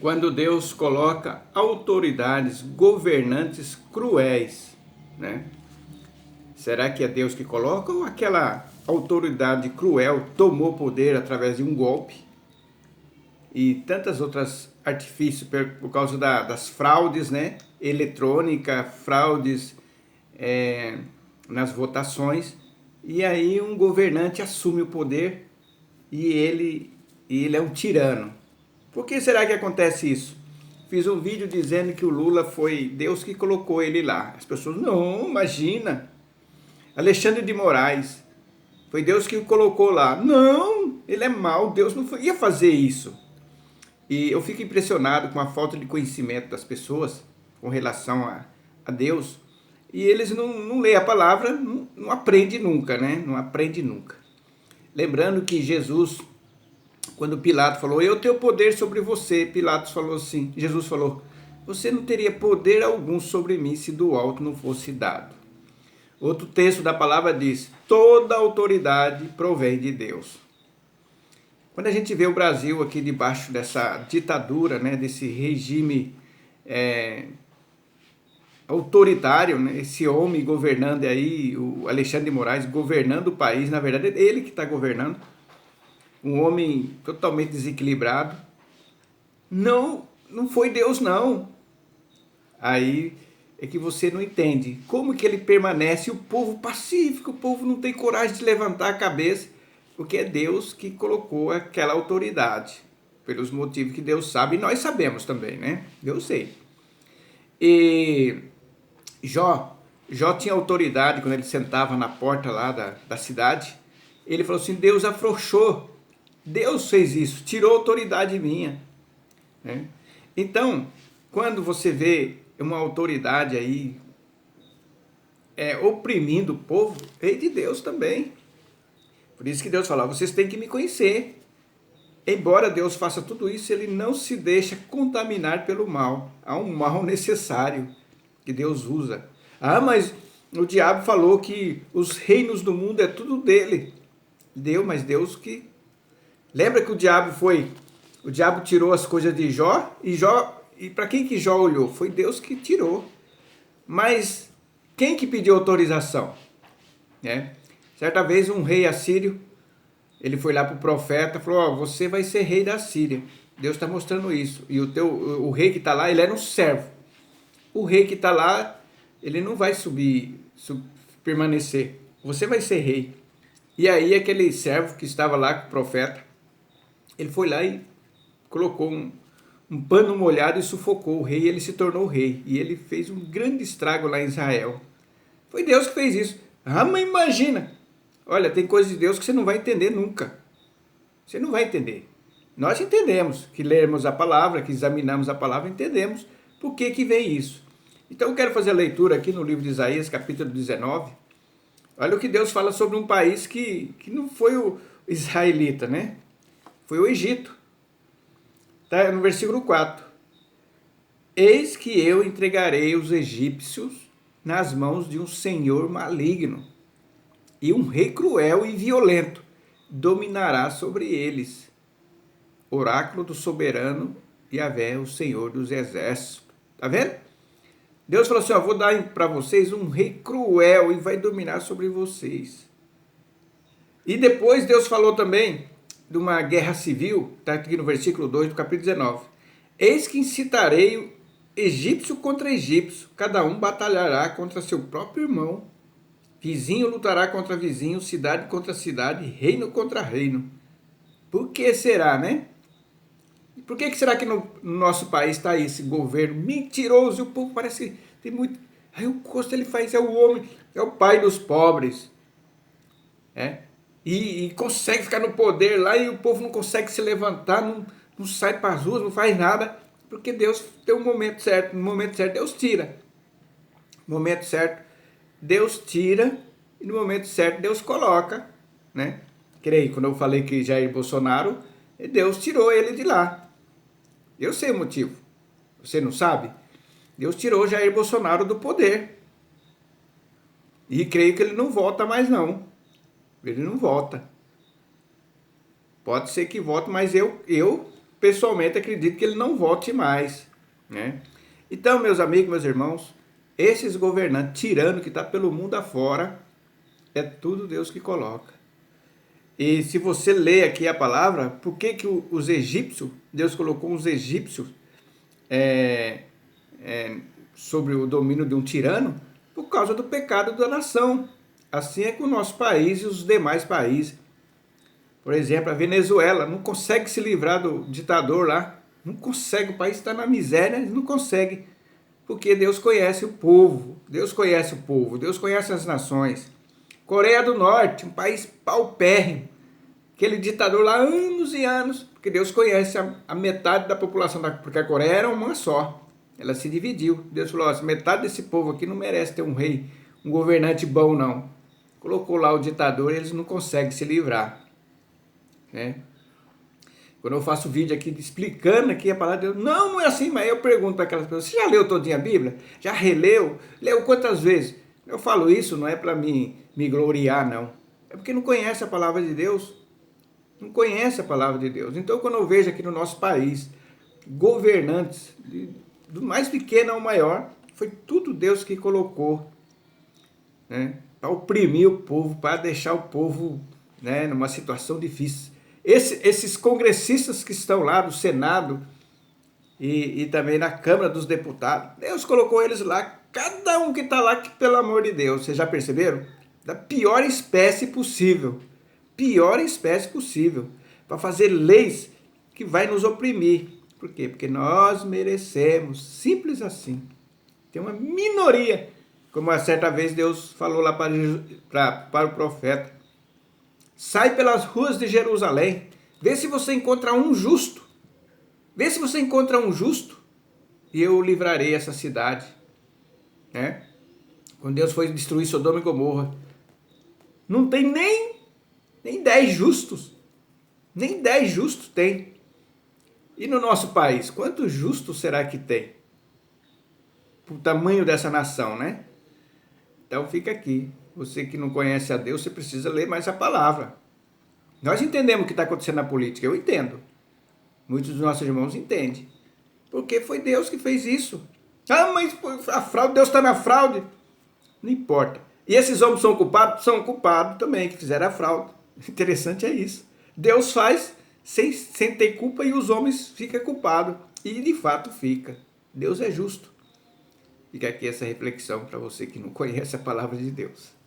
quando Deus coloca autoridades, governantes cruéis, né? Será que é Deus que coloca ou aquela autoridade cruel tomou poder através de um golpe e tantas outras artifícios por causa das fraudes, né? Eletrônica, fraudes nas votações, e aí um governante assume o poder e ele é um tirano. Por que será que acontece isso? Fiz um vídeo dizendo que o Lula foi Deus que colocou ele lá. As pessoas, não, imagina. Alexandre de Moraes, foi Deus que o colocou lá. Não, ele é mau, Deus não ia fazer isso. E eu fico impressionado com a falta de conhecimento das pessoas com relação a Deus. E eles não leem a palavra, não aprendem nunca, né? Não aprende nunca. Lembrando que Jesus, quando Pilatos falou, eu tenho poder sobre você, Pilatos falou assim, Jesus falou, você não teria poder algum sobre mim se do alto não fosse dado. Outro texto da palavra diz, toda autoridade provém de Deus. Quando a gente vê o Brasil aqui debaixo dessa ditadura, né, desse regime autoritário, né, esse homem governando aí, o Alexandre de Moraes governando o país, na verdade é ele que está governando, um homem totalmente desequilibrado. Não foi Deus não. Aí é que você não entende como que ele permanece, o povo pacífico, o povo não tem coragem de levantar a cabeça, porque é Deus que colocou aquela autoridade, pelos motivos que Deus sabe, e nós sabemos também, né? Eu sei. E Jó tinha autoridade quando ele sentava na porta lá da cidade, ele falou assim, Deus afrouxou, Deus fez isso, tirou a autoridade minha, né? Então, quando você vê uma autoridade aí oprimindo o povo, é de Deus também. Por isso que Deus fala, vocês têm que me conhecer. Embora Deus faça tudo isso, ele não se deixa contaminar pelo mal. Há um mal necessário que Deus usa. Ah, mas o diabo falou que os reinos do mundo é tudo dele. Mas Deus que... Lembra que o diabo tirou as coisas de Jó, e para quem que Jó olhou? Foi Deus que tirou. Mas quem que pediu autorização? Certa vez um rei assírio, ele foi lá para o profeta e falou, você vai ser rei da Síria. Deus está mostrando isso. E o rei que está lá, ele era um servo. O rei que está lá, ele não vai permanecer. Você vai ser rei. E aí aquele servo que estava lá com o profeta, ele foi lá e colocou um pano molhado e sufocou o rei, e ele se tornou rei. E ele fez um grande estrago lá em Israel. Foi Deus que fez isso. Ah, mas imagina! Olha, tem coisas de Deus que você não vai entender nunca. Você não vai entender. Nós entendemos, que lemos a palavra, que examinamos a palavra, entendemos por que vem isso. Então eu quero fazer a leitura aqui no livro de Isaías, capítulo 19. Olha o que Deus fala sobre um país que não foi o israelita, né? Foi o Egito. Tá no versículo 4. Eis que eu entregarei os egípcios nas mãos de um senhor maligno, e um rei cruel e violento dominará sobre eles. Oráculo do soberano Yahvé, o Senhor dos exércitos. Tá vendo? Deus falou assim, vou dar para vocês um rei cruel e vai dominar sobre vocês. E depois Deus falou também de uma guerra civil, está aqui no versículo 2 do capítulo 19. Eis que incitarei egípcio contra egípcio, cada um batalhará contra seu próprio irmão. Vizinho lutará contra vizinho, cidade contra cidade, reino contra reino. Por que será, né? Por que será que no nosso país está esse governo mentiroso? O povo parece que tem muito... Aí o custo ele faz, é o homem, é o pai dos pobres. E consegue ficar no poder lá e o povo não consegue se levantar, não sai para as ruas, não faz nada, porque Deus tem um momento certo. No momento certo Deus tira. No momento certo Deus tira e no momento certo Deus coloca, né? Creio, quando eu falei que Jair Bolsonaro, Deus tirou ele de lá. Eu sei o motivo. Você não sabe? Deus tirou Jair Bolsonaro do poder. E creio que ele não volta mais não. Ele não volta. Pode ser que volte, mas eu pessoalmente acredito que ele não volte mais, né? Então, meus amigos, meus irmãos, esses governantes tiranos que estão pelo mundo afora, é tudo Deus que coloca. E se você lê aqui a palavra, por que que os egípcios, Deus colocou os egípcios é, sobre o domínio de um tirano? Por causa do pecado da nação. Assim é com o nosso país e os demais países. Por exemplo, a Venezuela não consegue se livrar do ditador lá. Não consegue, o país está na miséria, não consegue. Porque Deus conhece o povo, Deus conhece o povo, Deus conhece as nações. Coreia do Norte, um país paupérrimo. Aquele ditador lá, anos e anos, porque Deus conhece a metade da população, porque a Coreia era uma só. Ela se dividiu. Deus falou, ó, metade desse povo aqui não merece ter um rei, um governante bom, não. Colocou lá o ditador e eles não conseguem se livrar. Né? Quando eu faço vídeo aqui explicando aqui a palavra de Deus, não é assim, mas eu pergunto para aquelas pessoas, você já leu todinha a Bíblia? Já releu? Leu quantas vezes? Eu falo isso não é para me gloriar, não. É porque não conhece a palavra de Deus. Não conhece a palavra de Deus. Então, quando eu vejo aqui no nosso país, governantes, do mais pequeno ao maior, foi tudo Deus que colocou, né, para oprimir o povo, para deixar o povo, né, numa situação difícil. Esses congressistas que estão lá no Senado e também na Câmara dos Deputados, Deus colocou eles lá, cada um que está lá, que, pelo amor de Deus, vocês já perceberam? Da pior espécie possível. Pior espécie possível. Para fazer leis que vai nos oprimir. Por quê? Porque nós merecemos. Simples assim. Tem uma minoria. Como a certa vez Deus falou lá para o profeta. Sai pelas ruas de Jerusalém. Vê se você encontra um justo. Vê se você encontra um justo. E eu livrarei essa cidade. Né? Quando Deus foi destruir Sodoma e Gomorra. Não tem nem 10 justos. Nem 10 justos tem. E no nosso país, quantos justos será que tem? O tamanho dessa nação, né? Então fica aqui. Você que não conhece a Deus, você precisa ler mais a palavra. Nós entendemos o que está acontecendo na política, eu entendo. Muitos dos nossos irmãos entendem. Porque foi Deus que fez isso. Ah, mas a fraude, Deus está na fraude. Não importa. E esses homens são culpados? São culpados também, que fizeram a fraude. Interessante é isso. Deus faz sem ter culpa e os homens ficam culpados. E de fato fica. Deus é justo. Fica aqui essa reflexão para você que não conhece a palavra de Deus.